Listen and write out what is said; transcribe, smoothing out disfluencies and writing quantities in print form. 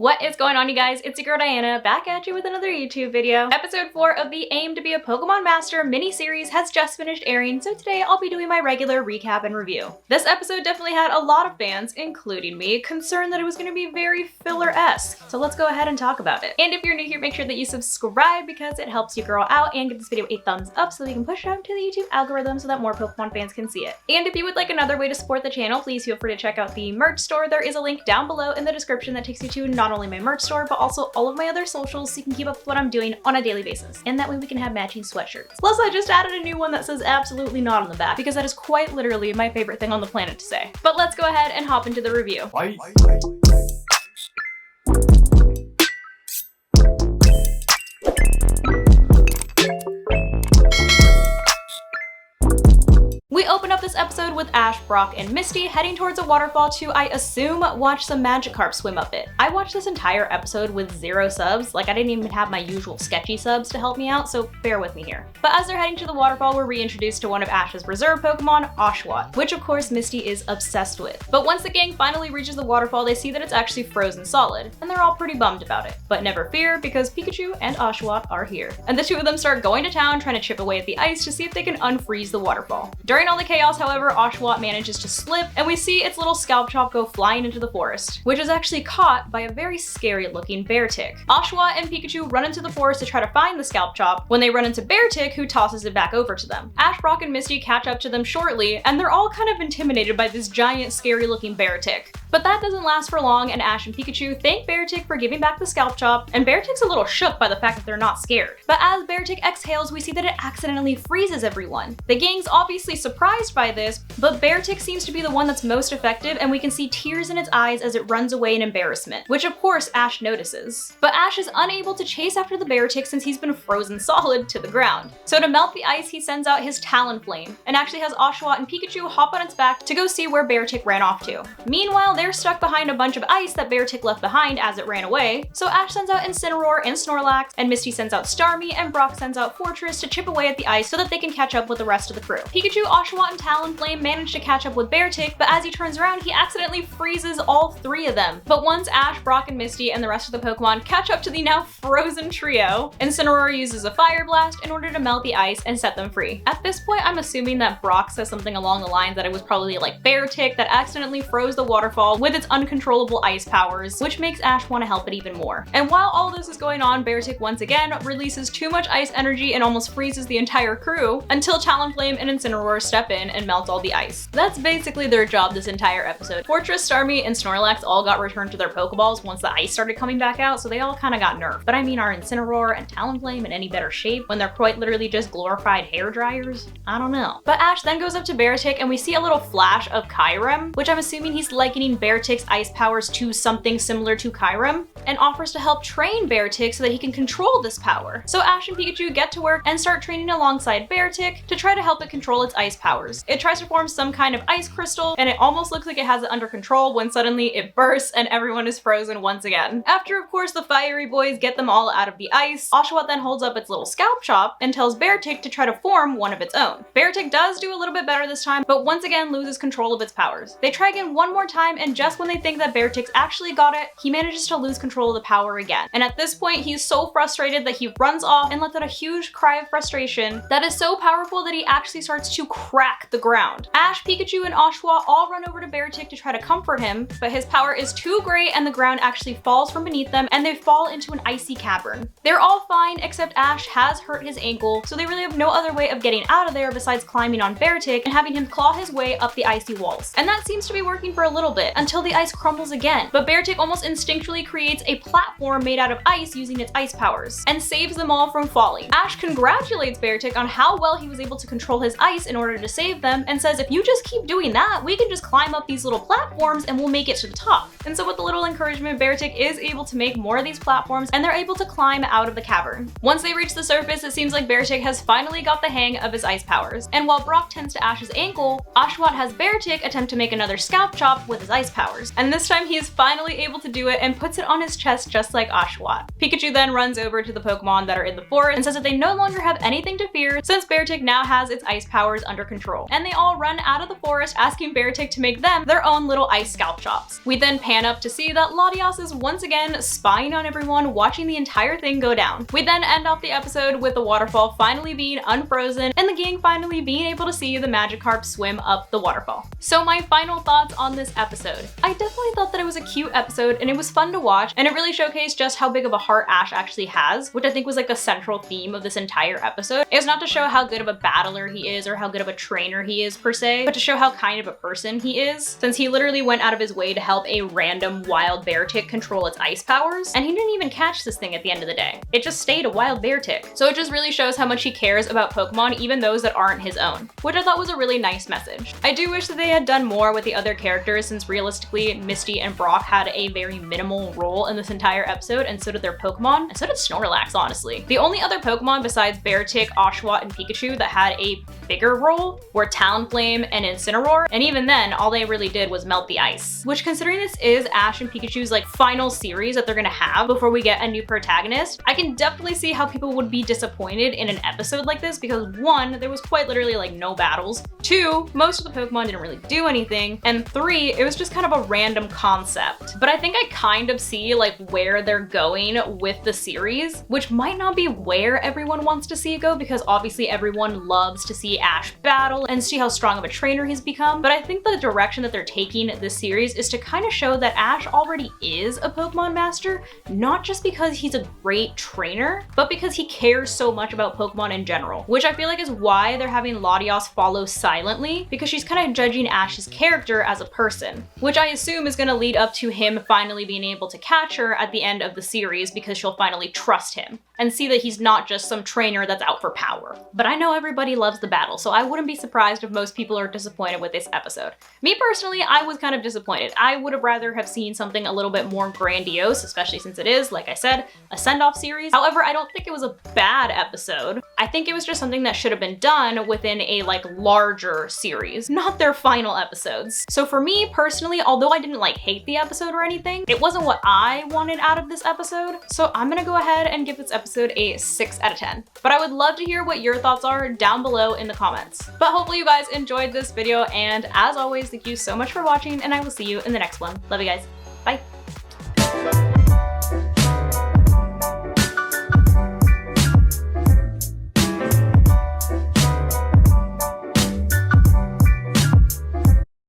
What is going on, you guys? It's your girl Diana, back at you with another YouTube video. Episode 4 of the Aim to be a Pokemon Master mini-series has just finished airing, so today I'll be doing my regular recap and review. This episode definitely had a lot of fans, including me, concerned that it was going to be very filler-esque. So let's go ahead and talk about it. And if you're new here, make sure that you subscribe because it helps you girl out, and give this video a thumbs up so that you can push it out to the YouTube algorithm so that more Pokemon fans can see it. And if you would like another way to support the channel, please feel free to check out the merch store. There is a link down below in the description that takes you to not only my merch store, but also all of my other socials so you can keep up with what I'm doing on a daily basis. And that way we can have matching sweatshirts. Plus, I just added a new one that says absolutely not on the back because that is quite literally my favorite thing on the planet to say. But let's go ahead and hop into the review. We open up this episode with Ash, Brock, and Misty heading towards a waterfall to, I assume, watch some Magikarp swim up it. I watched this entire episode with 0 subs, like I didn't even have my usual sketchy subs to help me out, so bear with me here. But as they're heading to the waterfall, we're reintroduced to one of Ash's reserve Pokemon, Oshawott, which of course Misty is obsessed with. But once the gang finally reaches the waterfall, they see that it's actually frozen solid, and they're all pretty bummed about it. But never fear, because Pikachu and Oshawott are here. And the two of them start going to town trying to chip away at the ice to see if they can unfreeze the waterfall. During all the chaos, however, Oshawott manages to slip, and we see its little scalp chop go flying into the forest, which is actually caught by a very scary looking Beartic. Oshawott and Pikachu run into the forest to try to find the scalp chop when they run into Beartic, who tosses it back over to them. Ash, Brock, and Misty catch up to them shortly, and they're all kind of intimidated by this giant scary looking Beartic. But that doesn't last for long, and Ash and Pikachu thank Beartic for giving back the scalp chop, and Beartic's a little shook by the fact that they're not scared. But as Beartic exhales, we see that it accidentally freezes everyone. The gang's obviously surprised by this, but Beartic seems to be the one that's most effective, and we can see tears in its eyes as it runs away in embarrassment, which of course Ash notices. But Ash is unable to chase after the Beartic since he's been frozen solid to the ground. So to melt the ice, he sends out his Talonflame, and actually has Oshawott and Pikachu hop on its back to go see where Beartic ran off to. Meanwhile, they're stuck behind a bunch of ice that Beartic left behind as it ran away, so Ash sends out Incineroar and Snorlax, and Misty sends out Starmie, and Brock sends out Fortress to chip away at the ice so that they can catch up with the rest of the crew. Pikachu, Oshawott, and Talonflame manage to catch up with Beartic, but as he turns around, he accidentally freezes all 3 of them. But once Ash, Brock, and Misty and the rest of the Pokemon catch up to the now frozen trio, Incineroar uses a Fire Blast in order to melt the ice and set them free. At this point, I'm assuming that Brock says something along the lines that it was probably like Beartic that accidentally froze the waterfall with its uncontrollable ice powers, which makes Ash want to help it even more. And while all this is going on, Beartic once again releases too much ice energy and almost freezes the entire crew until Talonflame and Incineroar step in and melt all the ice. That's basically their job this entire episode. Fortress, Starmie, and Snorlax all got returned to their Pokeballs once the ice started coming back out, so they all kind of got nerfed. But I mean, are Incineroar and Talonflame in any better shape when they're quite literally just glorified hair dryers? I don't know. But Ash then goes up to Beartic, and we see a little flash of Kyurem, which I'm assuming he's likening Beartic's ice powers to something similar to Kyurem, and offers to help train Beartic so that he can control this power. So Ash and Pikachu get to work and start training alongside Beartic to try to help it control its ice powers. It tries to form some kind of ice crystal, and it almost looks like it has it under control when suddenly it bursts and everyone is frozen once again. After, of course, the fiery boys get them all out of the ice, Oshawott then holds up its little scalp chop and tells Beartic to try to form one of its own. Beartic does do a little bit better this time, but once again loses control of its powers. They try again one more time, and just when they think that Beartic's actually got it, he manages to lose control of the power again. And at this point, he's so frustrated that he runs off and lets out a huge cry of frustration that is so powerful that he actually starts to crack the ground. Ash, Pikachu, and Oshawott all run over to Beartic to try to comfort him, but his power is too great and the ground actually falls from beneath them and they fall into an icy cavern. They're all fine except Ash has hurt his ankle, so they really have no other way of getting out of there besides climbing on Beartic and having him claw his way up the icy walls. And that seems to be working for a little bit until the ice crumbles again, but Beartic almost instinctually creates a platform made out of ice using its ice powers and saves them all from falling. Ash congratulates Beartic on how well he was able to control his ice in order to save them and says, if you just keep doing that, we can just climb up these little platforms and we'll make it to the top. And so with a little encouragement, Beartic is able to make more of these platforms and they're able to climb out of the cavern. Once they reach the surface, it seems like Beartic has finally got the hang of his ice powers. And while Brock tends to Ash's ankle, Oshawott has Beartic attempt to make another scalp chop with his ice ice powers. And this time he is finally able to do it and puts it on his chest just like Oshawott. Pikachu then runs over to the Pokemon that are in the forest and says that they no longer have anything to fear since Beartic now has its ice powers under control. And they all run out of the forest asking Beartic to make them their own little ice scalp chops. We then pan up to see that Latias is once again spying on everyone, watching the entire thing go down. We then end off the episode with the waterfall finally being unfrozen and the gang finally being able to see the Magikarp swim up the waterfall. So my final thoughts on this episode. I definitely thought that it was a cute episode and it was fun to watch, and it really showcased just how big of a heart Ash actually has, which I think was like the central theme of this entire episode. It's not to show how good of a battler he is or how good of a trainer he is per se, but to show how kind of a person he is, since he literally went out of his way to help a random wild bear tick control its ice powers, and he didn't even catch this thing at the end of the day. It just stayed a wild bear tick. So it just really shows how much he cares about Pokemon, even those that aren't his own, which I thought was a really nice message. I do wish that they had done more with the other characters, since realistically Misty and Brock had a very minimal role in this entire episode, and so did their Pokemon, and so did Snorlax, honestly. The only other Pokemon besides Beartic, Oshawott, and Pikachu that had a bigger role were Talonflame and Incineroar, and even then, all they really did was melt the ice. Which, considering this is Ash and Pikachu's like final series that they're gonna have before we get a new protagonist, I can definitely see how people would be disappointed in an episode like this, because 1, there was quite literally like no battles, 2, most of the Pokemon didn't really do anything, and 3, it was just kind of a random concept. But I think I kind of see like where they're going with the series, which might not be where everyone wants to see it go, because obviously everyone loves to see Ash battle and see how strong of a trainer he's become. But I think the direction that they're taking this series is to kind of show that Ash already is a Pokemon master, not just because he's a great trainer, but because he cares so much about Pokemon in general, which I feel like is why they're having Latias follow silently, because she's kind of judging Ash's character as a person, which I assume is going to lead up to him finally being able to catch her at the end of the series, because she'll finally trust him and see that he's not just some trainer that's out for power. But I know everybody loves the battle, so I wouldn't be surprised if most people are disappointed with this episode. Me personally, I was kind of disappointed. I would have rather have seen something a little bit more grandiose, especially since it is, like I said, a send-off series. However, I don't think it was a bad episode. I think it was just something that should have been done within a like larger series, not their final episodes. So for me personally, although I didn't like hate the episode or anything, it wasn't what I wanted out of this episode. So I'm gonna go ahead and give this episode a 6 out of 10. But I would love to hear what your thoughts are down below in the comments. But hopefully you guys enjoyed this video, and as always, thank you so much for watching, and I will see you in the next one. Love you guys. Bye.